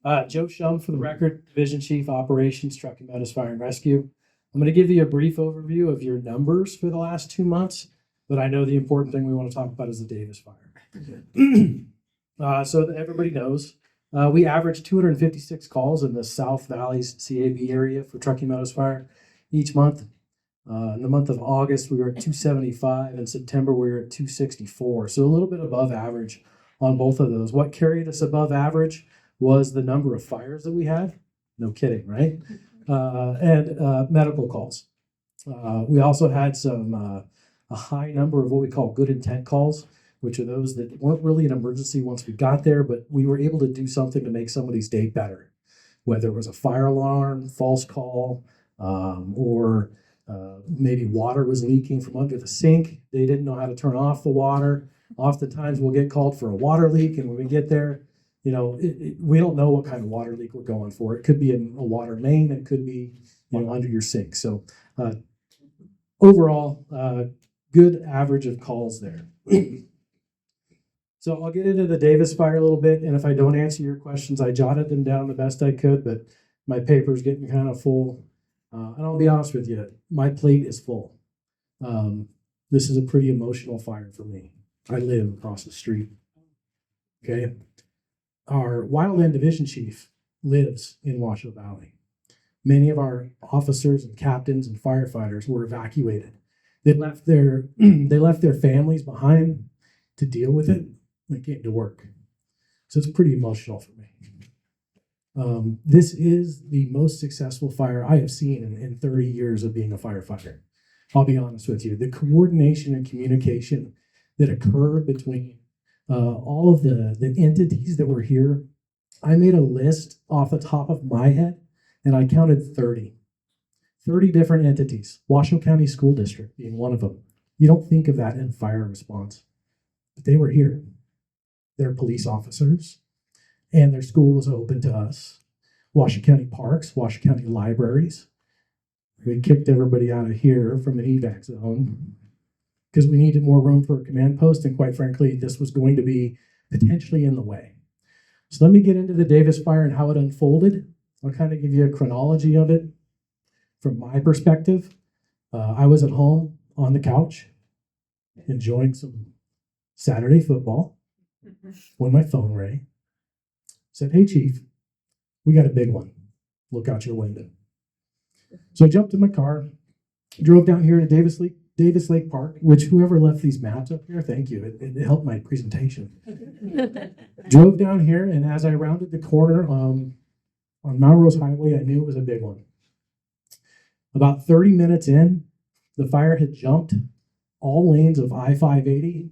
Joe Schum for the record, Division Chief Operations, Truckee, Meadows Fire and Rescue. I'm going to give you a brief overview of your numbers for the last 2 months, but I know the important thing we want to talk about is the Davis fire. So that everybody knows, we averaged 256 calls in the South Valley's CAB area for Truckee Meadows Fire each month. In the month of August, we were at 275. In September, we were at 264. So a little bit above average on both of those. What carried us above average was the number of fires that we had. No kidding, right? And medical calls. We also had a high number of what we call good intent calls, which are those that weren't really an emergency once we got there, but we were able to do something to make somebody's day better. Whether it was a fire alarm, false call, or maybe water was leaking from under the sink. They didn't know how to turn off the water. Oftentimes we'll get called for a water leak, and when we get there, we don't know what kind of water leak we're going for. It could be in a water main. It could be, under your sink. So overall, good average of calls there. So I'll get into the Davis fire a little bit, and if I don't answer your questions, I jotted them down the best I could, but my paper's getting kind of full. And I'll be honest with you, my plate is full. This is a pretty emotional fire for me. I live across the street. Okay. Our Wildland Division Chief lives in Washoe Valley. Many of our officers and captains and firefighters were evacuated. They left their families behind to deal with it. They came to work. So it's pretty emotional for me. This is the most successful fire I have seen in 30 years of being a firefighter. I'll be honest with you. The coordination and communication that occurred between all of the entities that were here, I made a list off the top of my head, and I counted 30 different entities. Washoe County School District being one of them. You don't think of that in fire response, but they were here. They're police officers, and their school was open to us. Washoe County Parks, Washoe County Libraries. We kicked everybody out of here from an evac zone because we needed more room for a command post, and quite frankly, this was going to be potentially in the way. So let me get into the Davis fire and how it unfolded. I'll kind of give you a chronology of it from my perspective. I was at home on the couch enjoying some Saturday football when my phone rang. Said, "Hey, Chief, we got a big one. Look out your window." So I jumped in my car, drove down here to Davis Lake Park, which whoever left these maps up here, thank you. It helped my presentation. Drove down here, and as I rounded the corner on Melrose Highway, I knew it was a big one. About 30 minutes in, the fire had jumped all lanes of I-580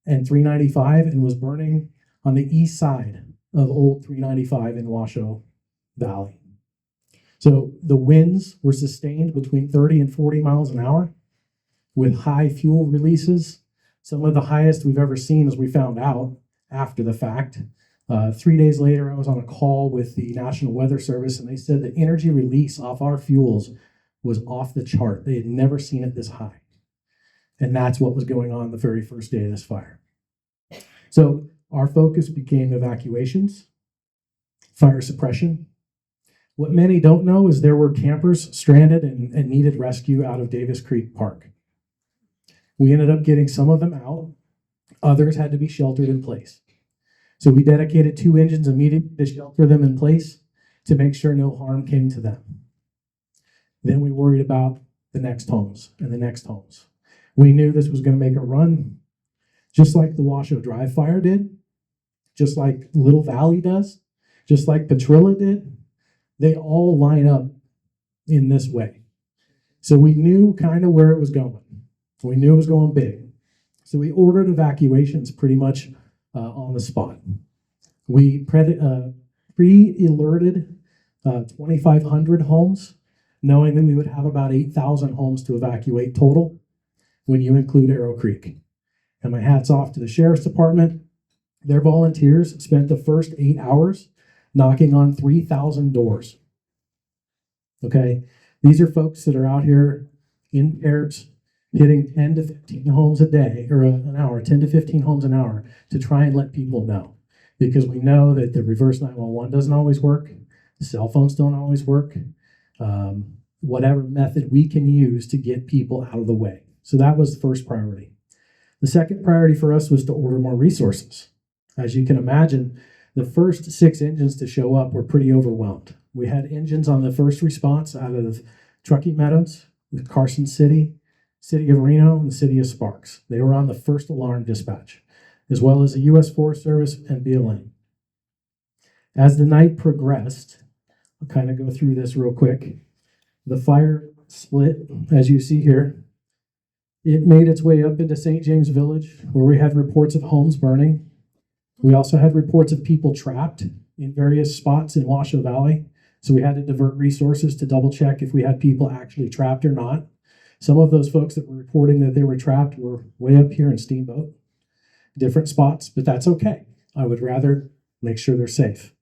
and 395 and was burning on the east side of Old 395 in Washoe Valley. So the winds were sustained between 30 and 40 miles an hour with high fuel releases. Some of the highest we've ever seen, as we found out after the fact. 3 days later, I was on a call with the National Weather Service, and they said the energy release off our fuels was off the chart. They had never seen it this high. And that's what was going on the very first day of this fire. So our focus became evacuations, fire suppression. What many don't know is there were campers stranded and needed rescue out of Davis Creek Park. We ended up getting some of them out. Others had to be sheltered in place. So we dedicated 2 engines immediately to shelter them in place to make sure no harm came to them. Then we worried about the next homes and the next homes. We knew this was going to make a run, just like the Washoe Drive fire did, just like Little Valley does, just like Petrilla did. They all line up in this way. So we knew kind of where it was going. We knew it was going big. So we ordered evacuations pretty much on the spot. We pre-alerted 2,500 homes, knowing that we would have about 8,000 homes to evacuate total when you include Arrow Creek. And my hat's off to the Sheriff's Department. Their volunteers spent the first 8 hours knocking on 3,000 doors. Okay, these are folks that are out here in pairs hitting 10 to 15 homes a day, or an hour, 10 to 15 homes an hour, to try and let people know. because we know that the reverse 911 doesn't always work. Cell phones don't always work. Whatever method we can use to get people out of the way. So that was the first priority. The second priority for us was to order more resources. As you can imagine, the first 6 engines to show up were pretty overwhelmed. We had engines on the first response out of Truckee, Meadows, with Carson City, City of Reno, and the City of Sparks. They were on the first alarm dispatch, as well as the U.S. Forest Service and BLM. As the night progressed, I'll kind of go through this real quick. The fire split, as you see here. It made its way up into St. James Village, where we had reports of homes burning. We also had reports of people trapped in various spots in Washoe Valley. So we had to divert resources to double check if we had people actually trapped or not. Some of those folks that were reporting that they were trapped were way up here in Steamboat, different spots, but that's okay. I would rather make sure they're safe.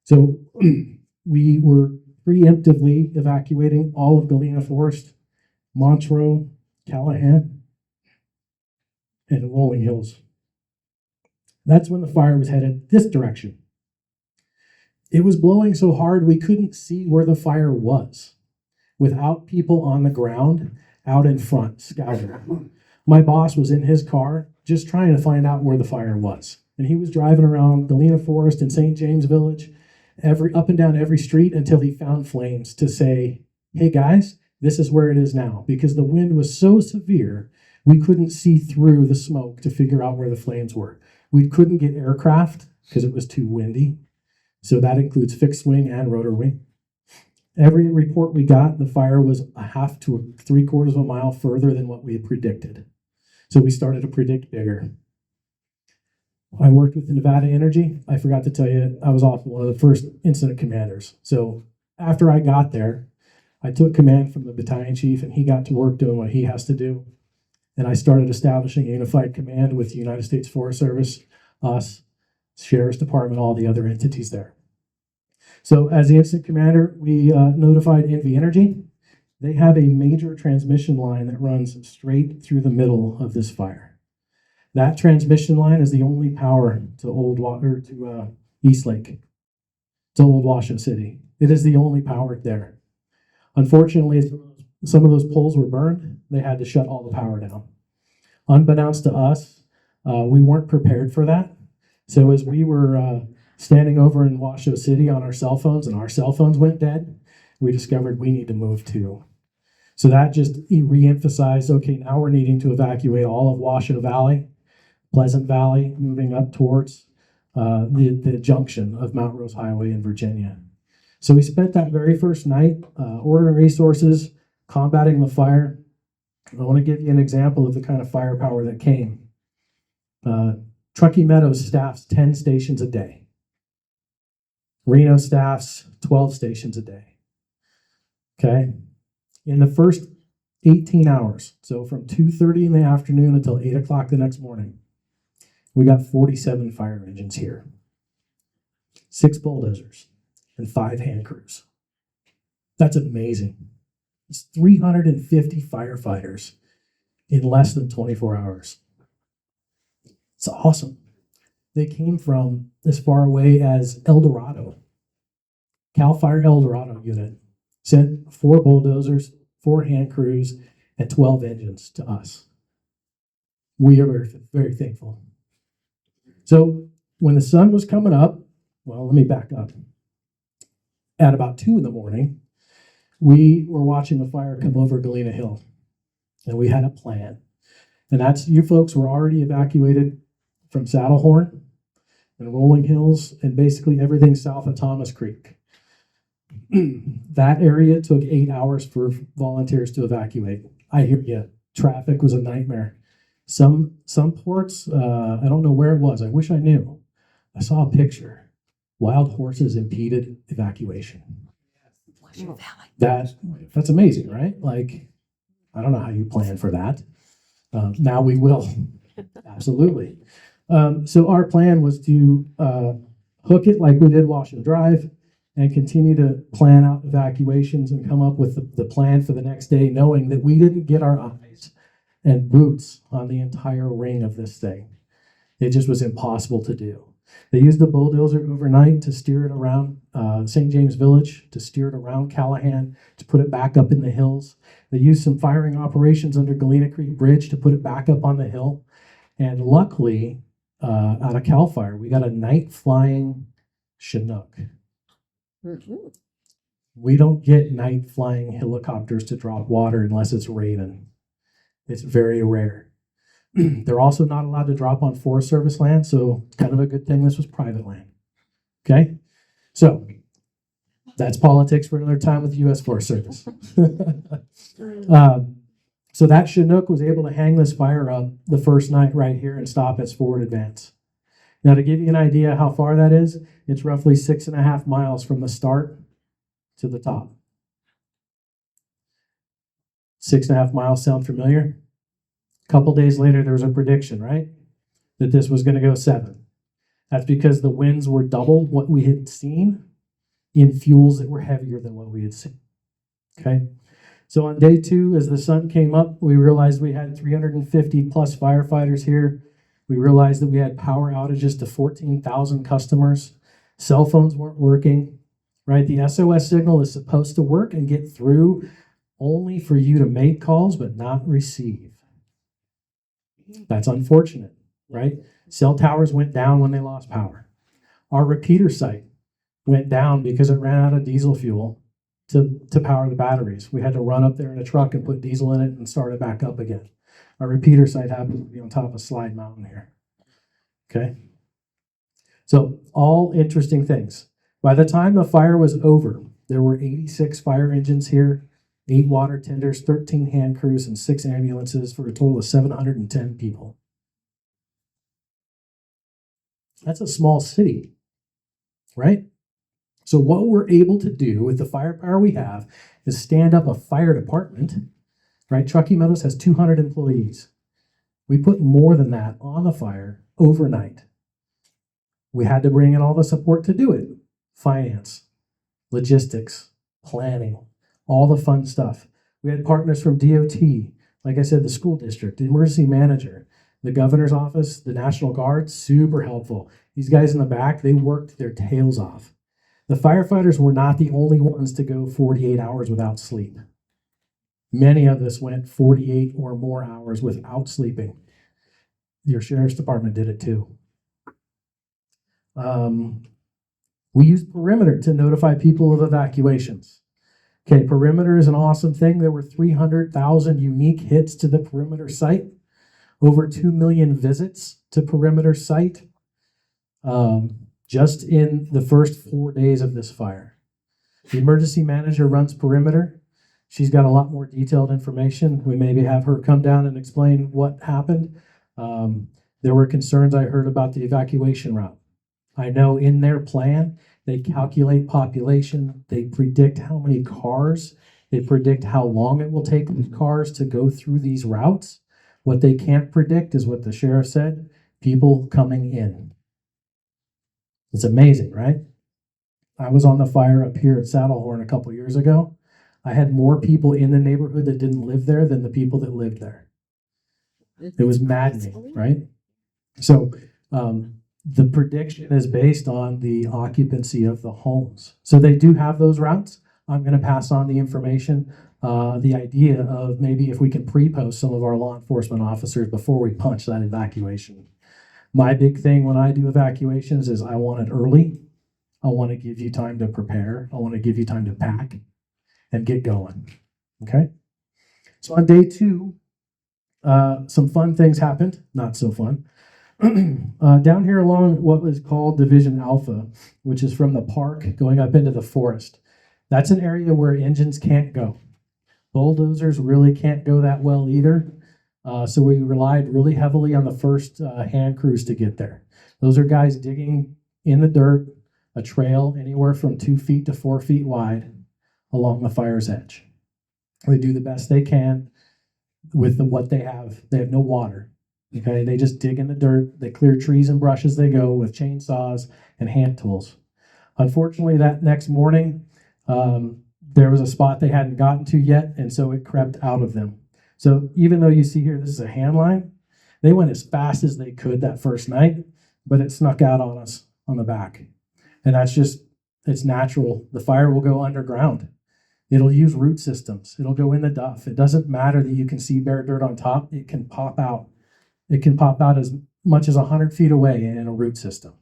So we were preemptively evacuating all of Galena Forest, Montreux, Callahan, and Rolling Hills. That's when the fire was headed this direction. It was blowing so hard we couldn't see where the fire was without people on the ground out in front scouting. My boss was in his car just trying to find out where the fire was. And he was driving around Galena Forest and St. James Village, up and down every street until he found flames to say, hey guys, this is where it is now. Because the wind was so severe, we couldn't see through the smoke to figure out where the flames were. We couldn't get aircraft because it was too windy. So that includes fixed wing and rotor wing. Every report we got, the fire was a half to 3/4 of a mile further than what we had predicted. So we started to predict bigger. I worked with Nevada Energy. I forgot to tell you, I was also one of the first incident commanders. So after I got there, I took command from the battalion chief and he got to work doing what he has to do. And I started establishing a unified command with the United States Forest Service, us, Sheriff's Department, all the other entities there. So as the incident commander, we notified NV Energy. They have a major transmission line that runs straight through the middle of this fire. That transmission line is the only power to East Lake, to Old Washoe City. It is the only power there. Unfortunately, some of those poles were burned. They had to shut all the power down. Unbeknownst to us, we weren't prepared for that. So as we were standing over in Washoe City on our cell phones and our cell phones went dead, we discovered we need to move too. So that just re-emphasized, okay, now we're needing to evacuate all of Washoe Valley, Pleasant Valley, moving up towards the junction of Mount Rose Highway in Virginia. So we spent that very first night ordering resources, combating the fire. I want to give you an example of the kind of firepower that came. Truckee Meadows staffs 10 stations a day. Reno staffs 12 stations a day. Okay? In the first 18 hours, so from 2:30 in the afternoon until 8 o'clock the next morning, we got 47 fire engines here, 6 bulldozers, and 5 hand crews. That's amazing. It's 350 firefighters in less than 24 hours. It's awesome. They came from as far away as El Dorado. Cal Fire El Dorado unit sent 4 bulldozers, 4 hand crews, and 12 engines to us. We are very, very thankful. So when the sun was coming up, well, let me back up. At about 2 in the morning, we were watching the fire come over Galena Hill, and we had a plan. And that's, you folks were already evacuated from Saddlehorn and Rolling Hills and basically everything south of Thomas Creek. That area took 8 hours for volunteers to evacuate. I hear you. Traffic was a nightmare. Some ports, I don't know where it was. I wish I knew. I saw a picture. Wild horses impeded evacuation. That's amazing, right? Like, I don't know how you plan for that. Now we will. Absolutely. So our plan was to hook it like we did Washoe Drive and continue to plan out evacuations and come up with the plan for the next day, knowing that we didn't get our eyes and boots on the entire ring of this thing. It just was impossible to do. They used the bulldozer overnight to steer it around St. James Village, to steer it around Callahan, to put it back up in the hills. They used some firing operations under Galena Creek Bridge to put it back up on the hill. And luckily, out of Cal Fire, we got a night flying Chinook. Mhm. We don't get night flying helicopters to drop water unless it's raining. It's very rare. They're also not allowed to drop on Forest Service land, so kind of a good thing this was private land. Okay? So that's politics for another time with the U.S. Forest Service. So that Chinook was able to hang this fire up the first night right here and stop its forward advance. Now, to give you an idea how far that is, it's roughly 6.5 miles from the start to the top. 6.5 miles sound familiar? A couple days later, there was a prediction, right? That this was going to go 7. That's because the winds were double what we had seen in fuels that were heavier than what we had seen. Okay? So on day 2, as the sun came up, we realized we had 350 plus firefighters here. We realized that we had power outages to 14,000 customers. Cell phones weren't working, right? The SOS signal is supposed to work and get through only for you to make calls, but not receive. That's unfortunate, right? Cell towers went down when they lost power. Our repeater site went down because it ran out of diesel fuel to power the batteries. We had to run up there in a truck and put diesel in it and start it back up again. Our repeater site happens to be on top of Slide Mountain here. Okay? So all interesting things. By the time the fire was over, there were 86 fire engines here, 8 water tenders, 13 hand crews, and 6 ambulances for a total of 710 people. That's a small city, right? So what we're able to do with the firepower we have is stand up a fire department, right? Truckee Meadows has 200 employees. We put more than that on the fire overnight. We had to bring in all the support to do it. Finance, logistics, planning, all the fun stuff. We had partners from DOT, like I said, the school district, the emergency manager, the governor's office, the National Guard, super helpful. These guys in the back, they worked their tails off. The firefighters were not the only ones to go 48 hours without sleep. Many of us went 48 or more hours without sleeping. Your sheriff's department did it too. We used Perimeter to notify people of evacuations. Okay, Perimeter is an awesome thing. There were 300,000 unique hits to the Perimeter site, over 2 million visits to Perimeter site. Just in the first 4 days of this fire. The emergency manager runs Perimeter. She's got a lot more detailed information. We maybe have her come down and explain what happened. There were concerns I heard about the evacuation route. I know in their plan, they calculate population, they predict how many cars, they predict how long it will take these cars to go through these routes. What they can't predict is what the sheriff said, people coming in. It's amazing, right? I was on the fire up here at Saddlehorn a couple years ago. I had more people in the neighborhood that didn't live there than the people that lived there. It was maddening, right? So the prediction is based on the occupancy of the homes. So they do have those routes. I'm going to pass on the information, the idea of maybe if we can pre-post some of our law enforcement officers before we punch that evacuation. My big thing when I do evacuations is I want it early. I want to give you time to prepare. I want to give you time to pack and get going. Okay? So on day 2, some fun things happened. Not so fun. Down here along what was called Division Alpha, which is from the park going up into the forest. That's an area where engines can't go. Bulldozers really can't go that well either. So we relied really heavily on the first hand crews to get there. Those are guys digging in the dirt, a trail anywhere from 2 feet to 4 feet wide along the fire's edge. They do the best they can with what they have. They have no water. Okay, they just dig in the dirt. They clear trees and brush as they go with chainsaws and hand tools. Unfortunately, that next morning, there was a spot they hadn't gotten to yet, and so it crept out of them. So even though you see here, this is a hand line, they went as fast as they could that first night. but it snuck out on us on the back. And that's just, it's natural. The fire will go underground. It'll use root systems. It'll go in the duff. It doesn't matter that you can see bare dirt on top. It can pop out. It can pop out as much as 100 feet away in a root system.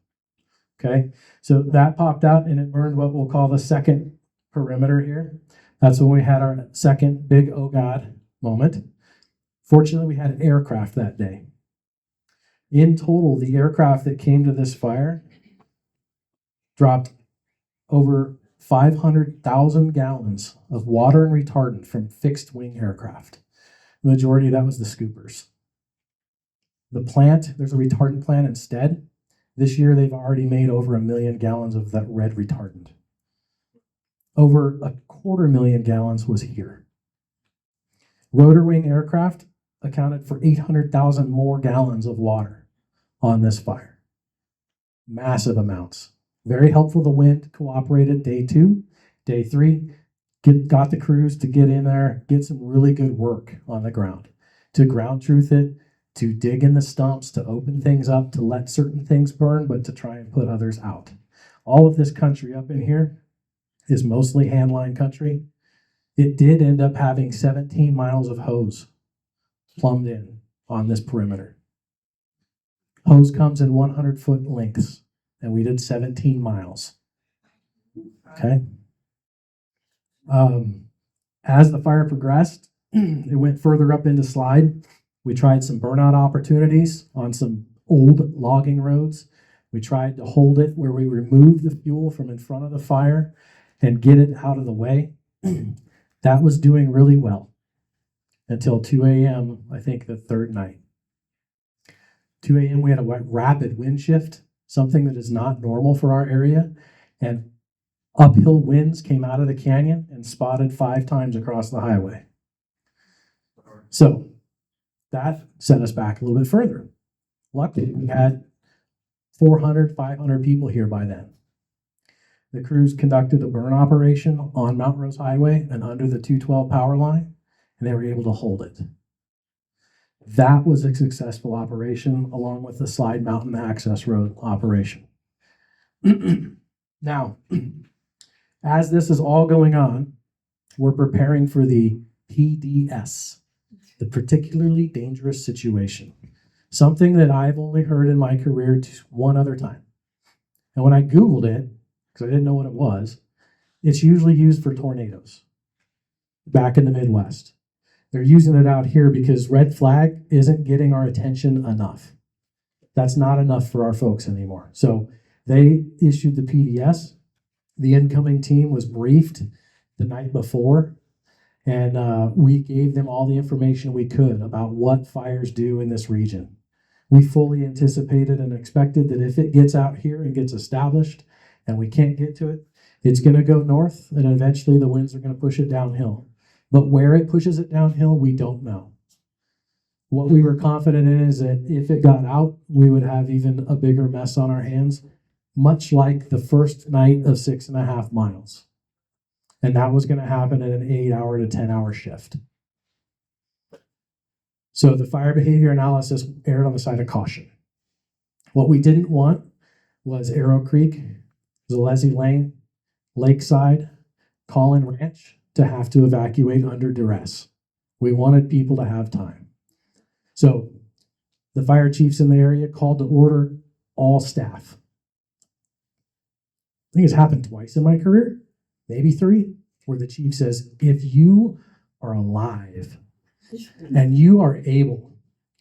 Okay, so that popped out and it burned what we'll call the second perimeter here. That's when we had our second big oh God moment. Fortunately, we had an aircraft that day. In total, the aircraft that came to this fire dropped over 500,000 gallons of water and retardant from fixed wing aircraft. The majority of that was the scoopers. The plant, there's a retardant plant instead. This year, they've already made over 1 million gallons of that red retardant. Over 250,000 gallons was here. Rotor wing aircraft accounted for 800,000 more gallons of water on this fire. Massive amounts. Very helpful. The wind cooperated day 2. Day 3, got the crews to get in there, get some really good work on the ground, to ground truth it, to dig in the stumps, to open things up, to let certain things burn, but to try and put others out. All of this country up in here is mostly handline country. It did end up having 17 miles of hose plumbed in on this perimeter. Hose comes in 100-foot lengths, and we did 17 miles. Okay. As the fire progressed, it went further up into slide. We tried some burnout opportunities on some old logging roads. We tried to hold it where we removed the fuel from in front of the fire and get it out of the way. That was doing really well until 2 a.m., I think the third night. 2 a.m., we had a rapid wind shift, something that is not normal for our area, and uphill winds came out of the canyon and spotted 5 times across the highway. So that set us back a little bit further. Luckily, we had 400, 500 people here by then. The crews conducted a burn operation on Mount Rose Highway and under the 212 power line, and they were able to hold it. That was a successful operation, along with the Slide Mountain Access Road operation. Now, as this is all going on, we're preparing for the PDS, the particularly dangerous situation. Something that I've only heard in my career one other time. And when I Googled it, because I didn't know what it was, it's usually used for tornadoes back in the Midwest. They're using it out here because red flag isn't getting our attention enough. That's not enough for our folks anymore. So they issued the PDS. The incoming team was briefed the night before, and we gave them all the information we could about what fires do in this region. We fully anticipated and expected that if it gets out here and gets established and we can't get to it, it's going to go north, and eventually the winds are going to push it downhill. But where it pushes it downhill, we don't know. What we were confident in is that if it got out, we would have even a bigger mess on our hands, much like the first night of 6.5 miles. And that was going to happen in an 8-hour to 10-hour shift. So the fire behavior analysis erred on the side of caution. What we didn't want was Arrow Creek, Zalesi Lane, Lakeside, Collin Ranch to have to evacuate under duress. We wanted people to have time. So the fire chiefs in the area called to order all staff. I think it's happened twice in my career, maybe 3, where the chief says, if you are alive and you are able,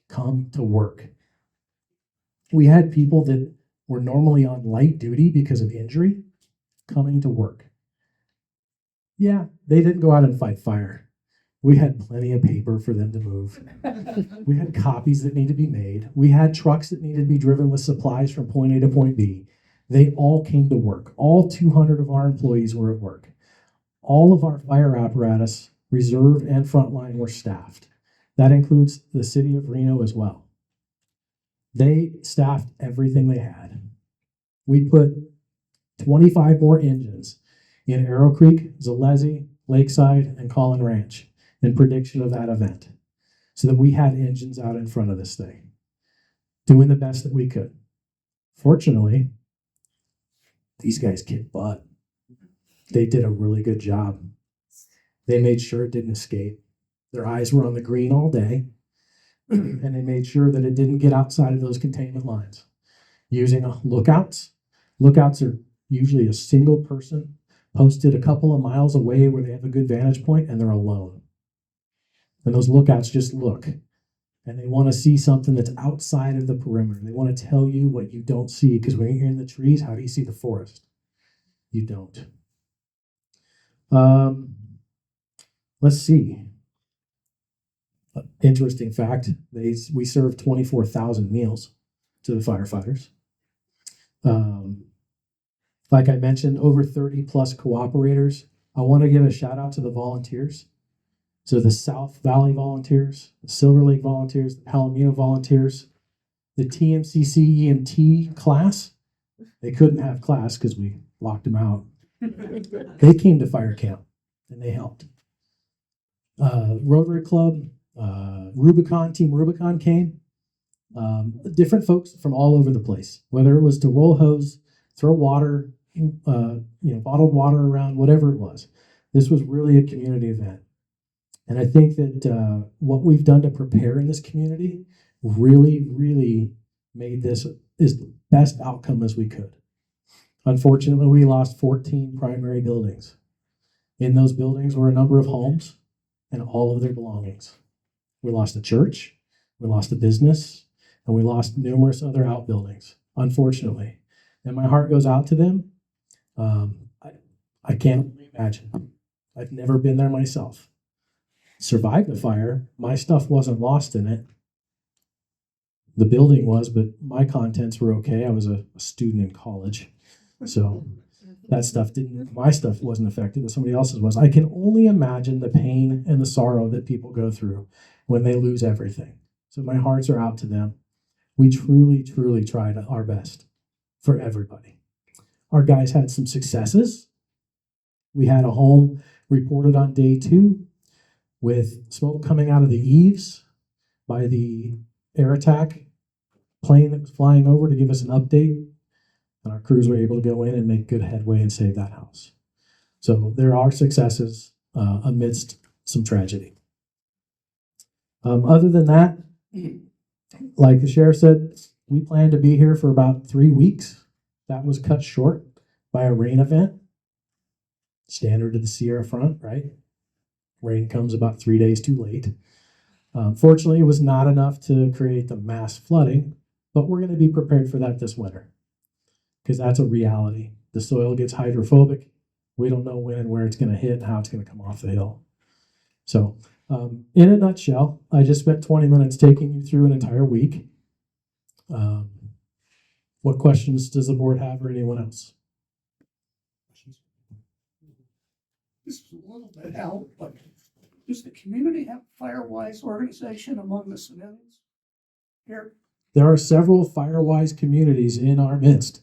come to work. We had people that were normally on light duty because of injury coming to work. Yeah, they didn't go out and fight fire. We had plenty of paper for them to move. We had copies that needed to be made. We had trucks that needed to be driven with supplies from point A to point B. They all came to work. All 200 of our employees were at work. All of our fire apparatus, reserve and frontline, were staffed. That includes the city of Reno as well. They staffed everything they had. We put 25 more engines in Arrow Creek, Zalesi, Lakeside, and Collin Ranch in prediction of that event, so that we had engines out in front of this thing, doing the best that we could. Fortunately, these guys kicked butt. They did a really good job. They made sure it didn't escape. Their eyes were on the green all day, and they made sure that it didn't get outside of those containment lines. Using lookouts. Lookouts are usually a single person posted a couple of miles away where they have a good vantage point and they're alone. And those lookouts just look and they want to see something that's outside of the perimeter. They want to tell you what you don't see because when you're in the trees, how do you see the forest? You don't. Let's see. Interesting fact, we served 24,000 meals to the firefighters. Like I mentioned, over 30 plus cooperators. I want to give a shout out to the volunteers. So the South Valley volunteers, the Silver Lake volunteers, the Palomino volunteers, the TMCC EMT class. They couldn't have class because we locked them out. They came to fire camp and they helped. Rotary Club, Team Rubicon came. Different folks from all over the place, whether it was to roll hose, throw water, bottled water around, whatever it was. This was really a community event. And I think that what we've done to prepare in this community really, really made this as the best outcome as we could. Unfortunately, we lost 14 primary buildings. In those buildings were a number of homes and all of their belongings. We lost a church, we lost a business, and we lost numerous other outbuildings, unfortunately. And my heart goes out to them. I can't imagine. I've never been there myself. Survived a fire. My stuff wasn't lost in it. The building was, but my contents were okay. I was a student in college. So that stuff my stuff wasn't affected, but somebody else's was. I can only imagine the pain and the sorrow that people go through when they lose everything. So my hearts are out to them. We truly, truly tried our best for everybody. Our guys had some successes. We had a home reported on day 2 with smoke coming out of the eaves by the air attack plane that was flying over to give us an update. And our crews were able to go in and make good headway and save that house. So there are successes amidst some tragedy. Other than that, like the sheriff said, we planned to be here for about 3 weeks. That was cut short by a rain event. Standard of the Sierra front, right? Rain comes about 3 days too late. Fortunately, it was not enough to create the mass flooding, but we're going to be prepared for that this winter because that's a reality. The soil gets hydrophobic. We don't know when and where it's going to hit and how it's going to come off the hill. So in a nutshell, I just spent 20 minutes taking you through an entire week. What questions does the board have or anyone else? This is a little bit out, but does the community have a Firewise organization among the civilians here? There are several Firewise communities in our midst.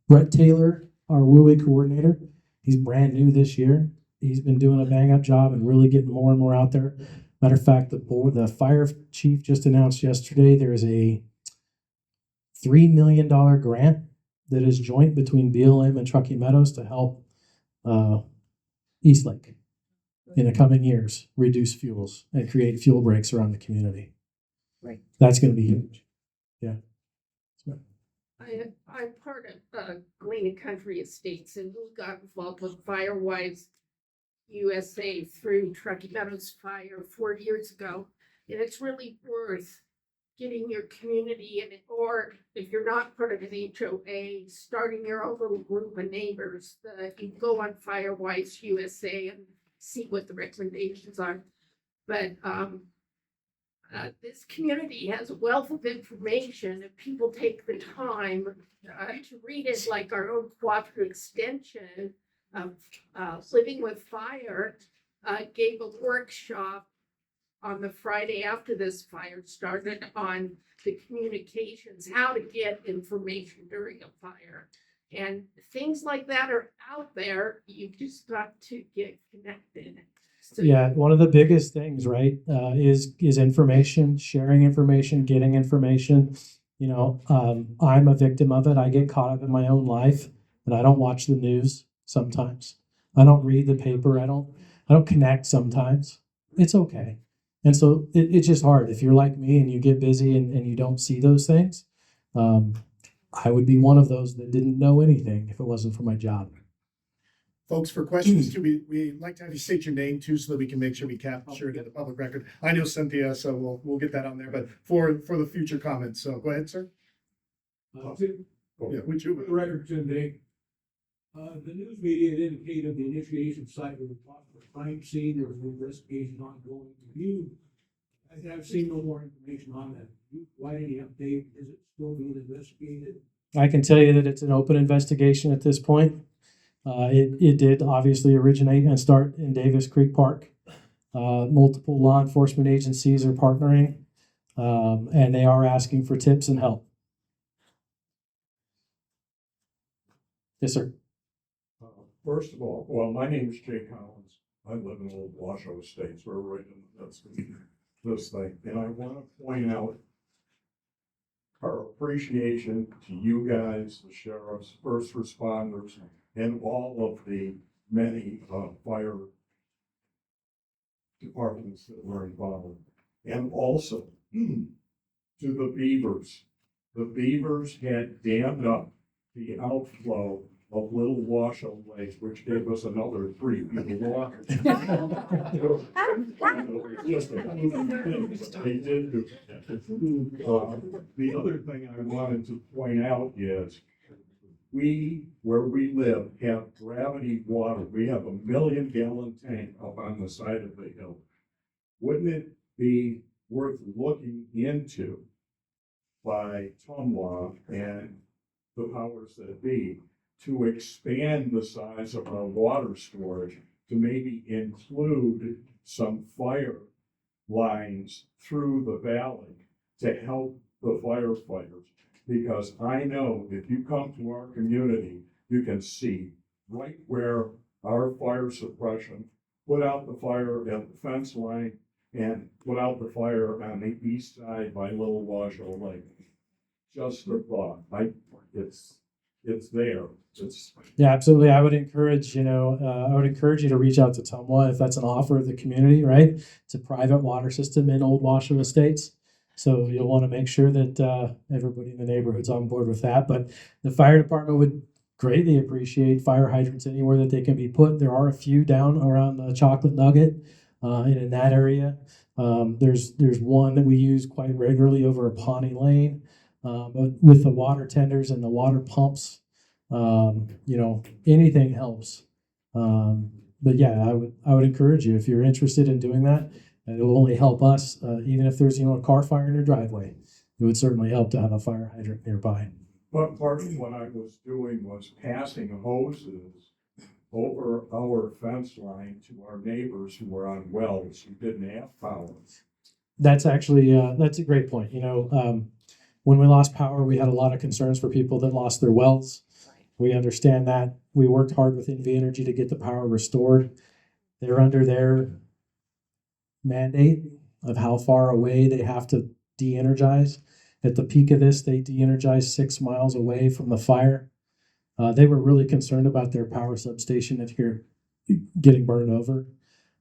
Brett Taylor, our WUI coordinator, he's brand new this year. He's been doing a bang-up job and really getting more and more out there. Matter of fact, the fire chief just announced yesterday there is a $3 million grant that is joint between BLM and Truckee Meadows to help Eastlake in the coming years reduce fuels and create fuel breaks around the community. Right. That's going to be huge. Yeah. I'm part of Galena Country Estates, and we got involved with Firewise USA through Truckee Meadows Fire 4 years ago, and it's really worth getting your community in it, or if you're not part of an HOA, starting your own little group of neighbors. You can go on Firewise USA and see what the recommendations are. But this community has a wealth of information if people take the time to read it, like our own cooperative extension of Living with Fire gave a workshop on the Friday after this fire started on the communications, how to get information during a fire. And things like that are out there. You just got to get connected. So, yeah, one of the biggest things, right, is information, sharing information, getting information. I'm a victim of it. I get caught up in my own life, and I don't watch the news sometimes. I don't read the paper. I don't connect sometimes. It's okay. And so it's just hard. If you're like me and you get busy and you don't see those things, um, I would be one of those that didn't know anything if it wasn't for my job. Folks, for questions too, we'd like to have you state your name too, so that we can make sure we capture it in the public record. I know Cynthia, so we'll get that on there, but for the future comments, so go ahead, sir. Yeah, would For the you? record, today, the news media had indicated the initiation site was a possible crime scene. There was an investigation ongoing. I've seen no more information on that. Why any update? Is it still being investigated? I can tell you that it's an open investigation at this point. It did obviously originate and start in Davis Creek Park. Multiple law enforcement agencies are partnering, and they are asking for tips and help. Yes, sir. First of all, well, my name is Jay Collins. I live in Old Washoe Estates. We're right in the midst of this thing. And I want to point out our appreciation to you guys, the sheriffs, first responders, and all of the many fire departments that were involved. And also to the beavers. The beavers had dammed up the outflow of Little Washoe Lake, which gave us another 3 feet of water. They did do that. The other thing I wanted to point out is where we live, have gravity water. We have a 1 million gallon tank up on the side of the hill. Wouldn't it be worth looking into by Tumwa and the powers that be to expand the size of our water storage to maybe include some fire lines through the valley to help the firefighters? Because I know if you come to our community, you can see right where our fire suppression put out the fire at the fence line and put out the fire on the east side by Little Washoe Lake. Just a thought. It's there. Yeah, absolutely. I would encourage you to reach out to Tumwa if that's an offer of the community, right? It's a private water system in Old Washoe Estates. So you'll want to make sure that everybody in the neighborhood's on board with that. But the fire department would greatly appreciate fire hydrants anywhere that they can be put. There are a few down around the Chocolate Nugget and in that area. There's one that we use quite regularly over at Pawnee Lane. But with the water tenders and the water pumps, anything helps. But yeah, I would encourage you if you're interested in doing that. And it will only help us, even if there's a car fire in your driveway. It would certainly help to have a fire hydrant nearby. But part of what I was doing was passing hoses over our fence line to our neighbors who were on wells who didn't have power. That's actually that's a great point. When we lost power, we had a lot of concerns for people that lost their wells. We understand that. We worked hard with NV Energy to get the power restored. They're under their mandate of how far away they have to de-energize. At the peak of this, they de-energized 6 miles away from the fire. They were really concerned about their power substation if you're getting burned over.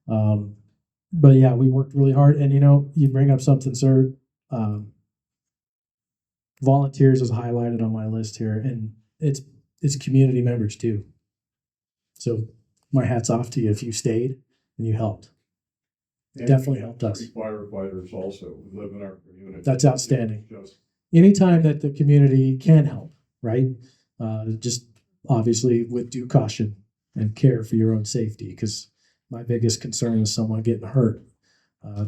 But yeah, we worked really hard. And you bring up something, sir. Volunteers is highlighted on my list here, and it's community members too. So my hat's off to you if you stayed and you helped. And Definitely helped us. Firefighters also who live in our community. That's outstanding. Just Anytime that the community can help, right? Just obviously with due caution and care for your own safety, because my biggest concern is someone getting hurt,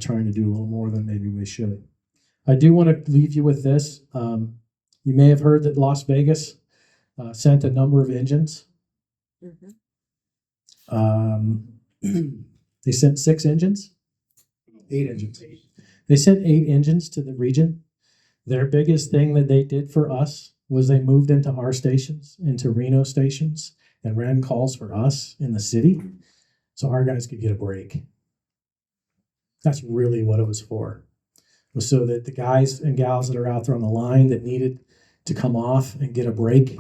trying to do a little more than maybe we should. I do want to leave you with this. You may have heard that Las Vegas sent a number of engines. They sent 6 engines. 8 engines. They sent 8 engines to the region. Their biggest thing that they did for us was they moved into our stations, into Reno stations, and ran calls for us in the city so our guys could get a break. That's really what it was for. was so that the guys and gals that are out there on the line that needed to come off and get a break,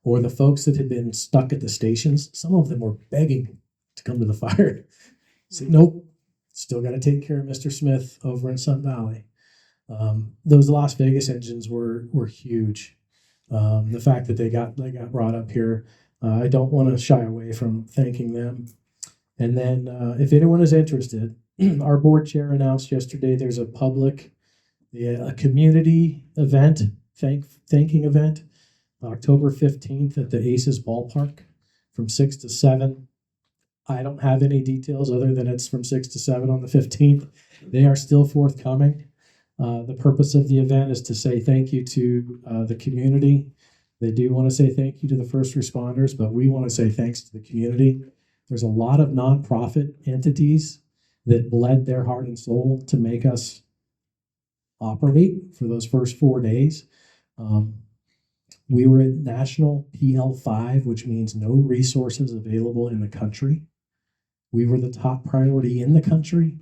or the folks that had been stuck at the stations, some of them were begging to come to the fire. Said, nope, still got to take care of Mr. Smith over in Sun Valley. Those Las Vegas engines were huge. The fact that they got brought up here, I don't want to shy away from thanking them. And then, if anyone is interested, our board chair announced yesterday there's a community event, thanking event, October 15th at the Aces Ballpark from 6 to 7. I don't have any details other than it's from 6 to 7 on the 15th. They are still forthcoming. The purpose of the event is to say thank you to the community. They do want to say thank you to the first responders, but we want to say thanks to the community. There's a lot of nonprofit entities that bled their heart and soul to make us operate for those first 4 days. We were at National PL5, which means no resources available in the country. We were the top priority in the country,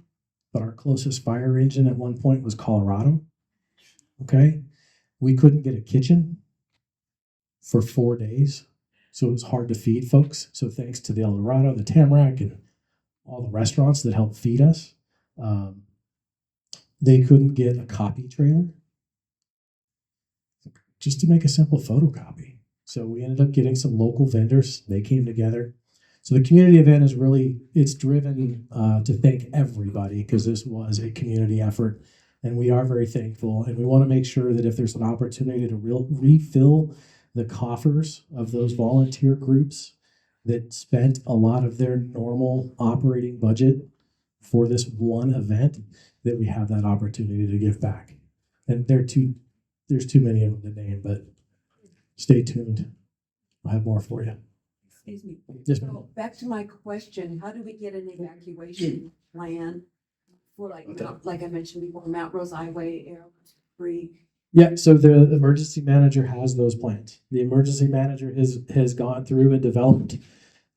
but our closest fire engine at one point was Colorado. Okay. We couldn't get a kitchen for 4 days. So it was hard to feed folks. So thanks to the El Dorado, the Tamarack, and all the restaurants that helped feed us, they couldn't get a copy trailer just to make a simple photocopy. So we ended up getting some local vendors. They came together. So the community event is really, it's driven to thank everybody because this was a community effort. And we are very thankful. And we want to make sure that if there's an opportunity to refill the coffers of those volunteer groups that spent a lot of their normal operating budget for this one event, that we have that opportunity to give back. And there's too many of them to name, but stay tuned. I'll have more for you. Excuse me. Yes, ma'am. So back to my question, how do we get an evacuation plan for like I mentioned before, Mount Rose Highway, Arrow Creek? Yeah, so the emergency manager has those plans. The emergency manager has gone through and developed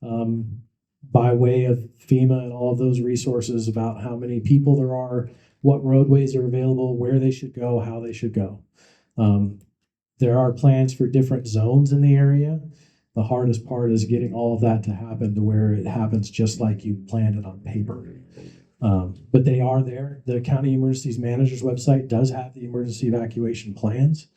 by way of FEMA and all of those resources about how many people there are, what roadways are available, where they should go, how they should go. There are plans for different zones in the area. The hardest part is getting all of that to happen to where it happens just like you planned it on paper. But they are there. The County Emergencies Manager's website does have the emergency evacuation plans.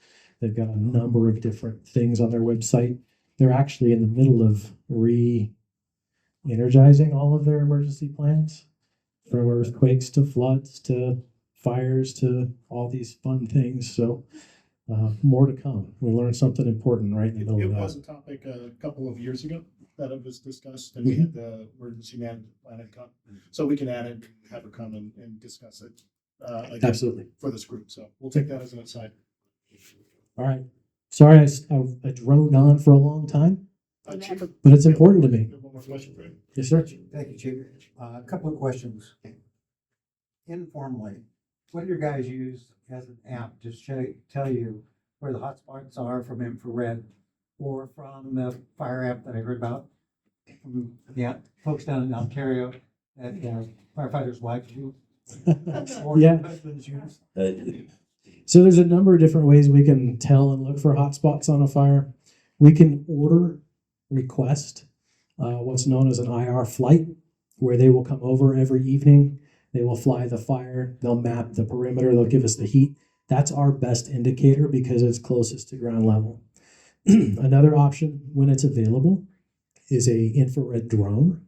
They've got a number of different things on their website. They're actually in the middle of re-energizing all of their emergency plans, from earthquakes to floods to fires to all these fun things. So more to come. We learned something important right in the middle It of that. was a topic a couple of years ago that it was discussed, and we had the emergency management plan come. So we can add it, and have her come and discuss it again Absolutely. for this group. So we'll take that as an aside. All right. Sorry, I droned on for a long time, Chief, but it's important to me. one more question for you. Yes, sir. Thank you, Chief. A couple of questions. Informally, what do your guys use as an app to tell you where the hot spots are from infrared, or from the fire app that I heard about from folks down in Ontario that firefighters' wives use? Or Yeah. husbands use? So there's a number of different ways we can tell and look for hot spots on a fire. We can request what's known as an IR flight, where they will come over every evening. They will fly the fire. They'll map the perimeter. They'll give us the heat. That's our best indicator because it's closest to ground level. Another option, when it's available, is a infrared drone.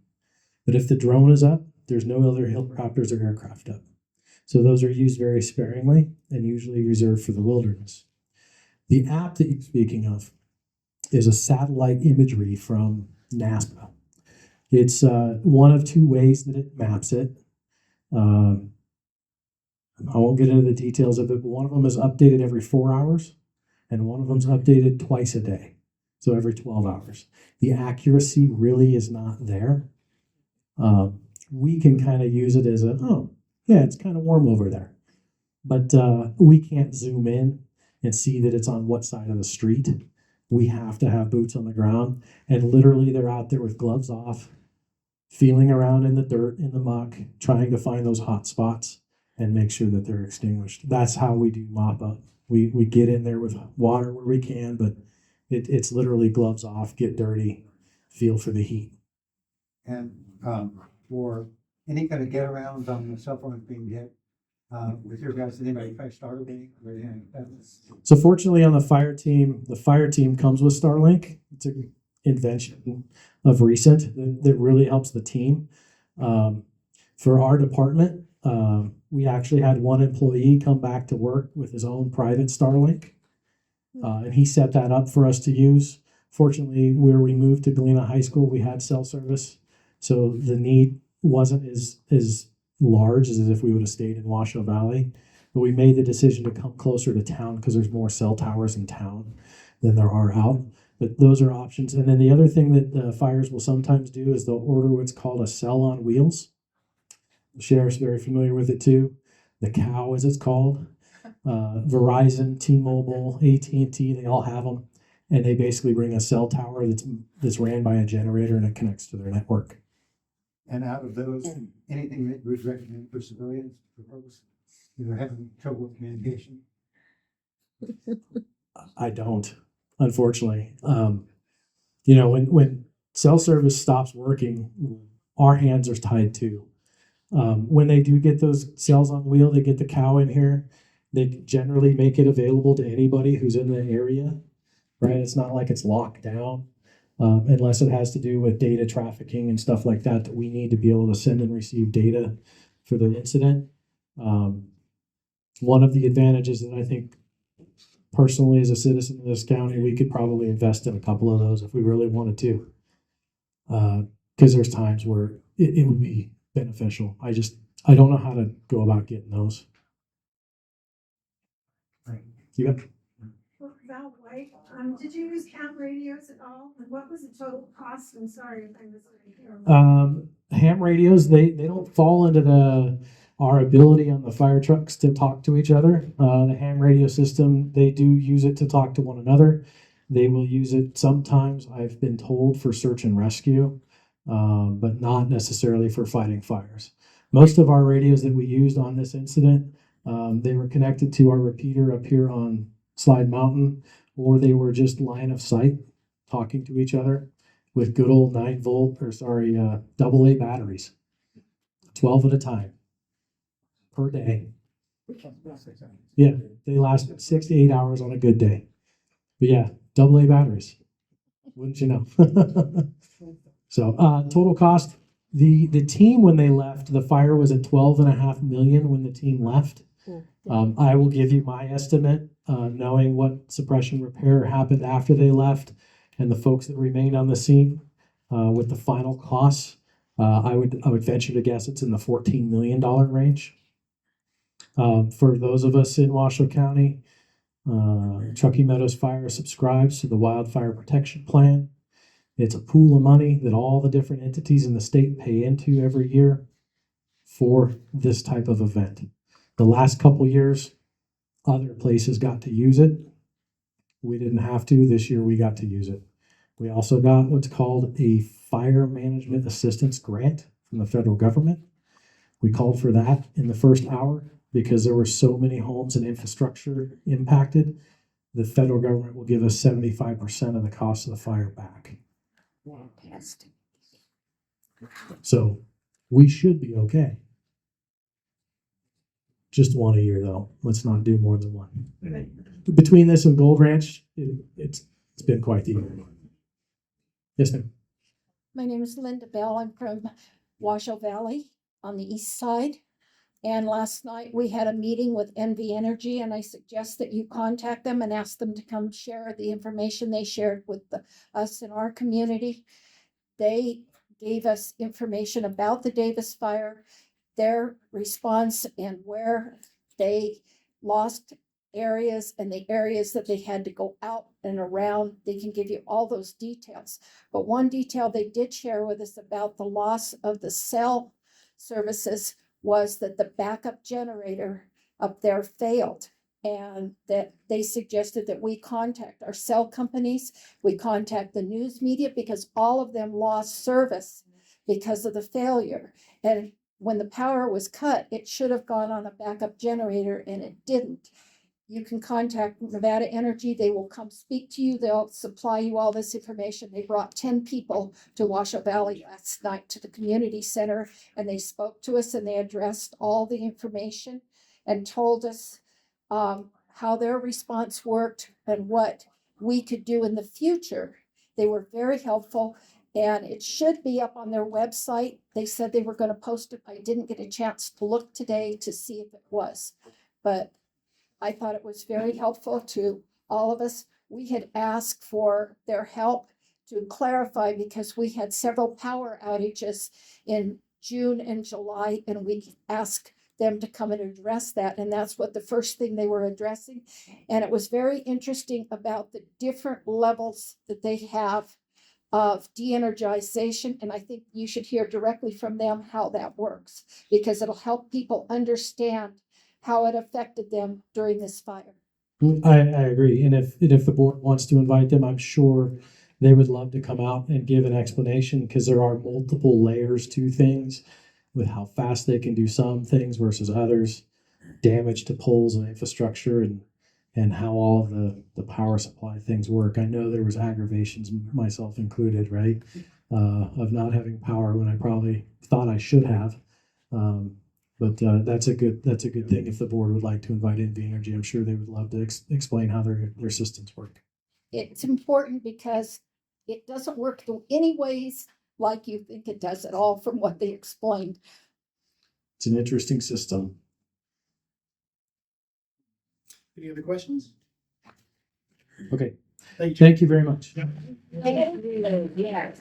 But if the drone is up, there's no other helicopters or aircraft up. So those are used very sparingly and usually reserved for the wilderness. The app that you're speaking of is a satellite imagery from NASA. It's one of two ways that it maps it. I won't get into the details of it, but one of them is updated every 4 hours, and one of them is updated twice a day, so every 12 hours. The accuracy really is not there. We can kind of use it as it's kind of warm over there. But we can't zoom in and see that it's on what side of the street. We have to have boots on the ground, and literally they're out there with gloves off, feeling around in the dirt, in the muck, trying to find those hot spots. and make sure that they're extinguished. That's how we do mop up. We get in there with water where we can, but it's literally gloves off, get dirty, feel for the heat. And, for any kind of get arounds on the cell phones being hit, with your guys, did anybody try Starlink or anything like that? So fortunately on the fire team comes with Starlink. It's an invention of recent that really helps the team. For our department, we actually had one employee come back to work with his own private Starlink. And he set that up for us to use. Fortunately, where we moved to Galena High School, we had cell service. So the need wasn't as large as if we would have stayed in Washoe Valley. But we made the decision to come closer to town because there's more cell towers in town than there are out. But those are options. And then the other thing that the fires will sometimes do is they'll order what's called a cell on wheels. The sheriff's very familiar with it too. The cow, as it's called. Verizon, T-Mobile, AT&T, they all have them. And they basically bring a cell tower that's ran by a generator and it connects to their network. And out of those, anything that you would recommend for civilians for folks that are having trouble with communication? I don't, unfortunately. When cell service stops working, our hands are tied too. When they do get those cells on wheel, they get the cow in here. They generally make it available to anybody who's in the area, right? It's not like it's locked down, unless it has to do with data trafficking and stuff like that, that we need to be able to send and receive data for the incident. One of the advantages that I think personally as a citizen of this county, we could probably invest in a couple of those if we really wanted to. Because there's times where it would be beneficial. I don't know how to go about getting those. You got Val White, did you use ham radios at all? And what was the total cost? I'm sorry if I missed it. ham radios, they don't fall into our ability on the fire trucks to talk to each other. The ham radio system, they do use it to talk to one another. They will use it sometimes, I've been told, for search and rescue, but not necessarily for fighting fires. Most of our radios that we used on this incident, they were connected to our repeater up here on Slide Mountain, or they were just line of sight talking to each other with good old AA batteries, 12 at a time per day. Yeah, they last 6 to 8 hours on a good day. But yeah, AA batteries. Wouldn't you know? So total cost, the team when they left, the fire was at 12.5 million when the team left. I will give you my estimate, knowing what suppression repair happened after they left and the folks that remained on the scene, with the final costs. I would venture to guess it's in the $14 million range. For those of us in Washoe County, Truckee Meadows Fire subscribes to the Wildfire Protection Plan. It's a pool of money that all the different entities in the state pay into every year for this type of event. The last couple years, other places got to use it. We didn't have to. This year we got to use it. We also got what's called a Fire Management Assistance Grant from the federal government. We called for that in the first hour because there were so many homes and infrastructure impacted. The federal government will give us 75% of the cost of the fire back. Fantastic. So we should be okay. Just one a year though. Let's not do more than one. Between this and Gold Ranch, it's been quite the year. Yes, ma'am. My name is Linda Bell. I'm from Washoe Valley on the east side. And last night we had a meeting with NV Energy, and I suggest that you contact them and ask them to come share the information they shared with us in our community. They gave us information about the Davis fire, their response, and where they lost areas and the areas that they had to go out and around. They can give you all those details. But one detail they did share with us about the loss of the cell services was that the backup generator up there failed, and that they suggested that we contact our cell companies, we contact the news media, because all of them lost service because of the failure. And when the power was cut, it should have gone on a backup generator and it didn't. You can contact Nevada Energy. They will come speak to you. They'll supply you all this information. They brought 10 people to Washoe Valley last night to the community center, and they spoke to us and they addressed all the information and told us how their response worked and what we could do in the future. They were very helpful, and it should be up on their website. They said they were going to post it. I didn't get a chance to look today to see if it was, but I thought it was very helpful to all of us. We had asked for their help to clarify because we had several power outages in June and July, and we asked them to come and address that. And that's what the first thing they were addressing. And it was very interesting about the different levels that they have of de-energization. And I think you should hear directly from them how that works, because it'll help people understand how it affected them during this fire. I agree. And if the board wants to invite them, I'm sure they would love to come out and give an explanation, because there are multiple layers to things with how fast they can do some things versus others, damage to poles and infrastructure, and how all of the power supply things work. I know there was aggravations, myself included, right? Of not having power when I probably thought I should have. But that's a good thing. If the board would like to invite NV Energy, I'm sure they would love to explain how their systems work. It's important because it doesn't work in any ways like you think it does at all from what they explained. It's an interesting system. Any other questions? Okay, Thank you. thank you very much. Yes.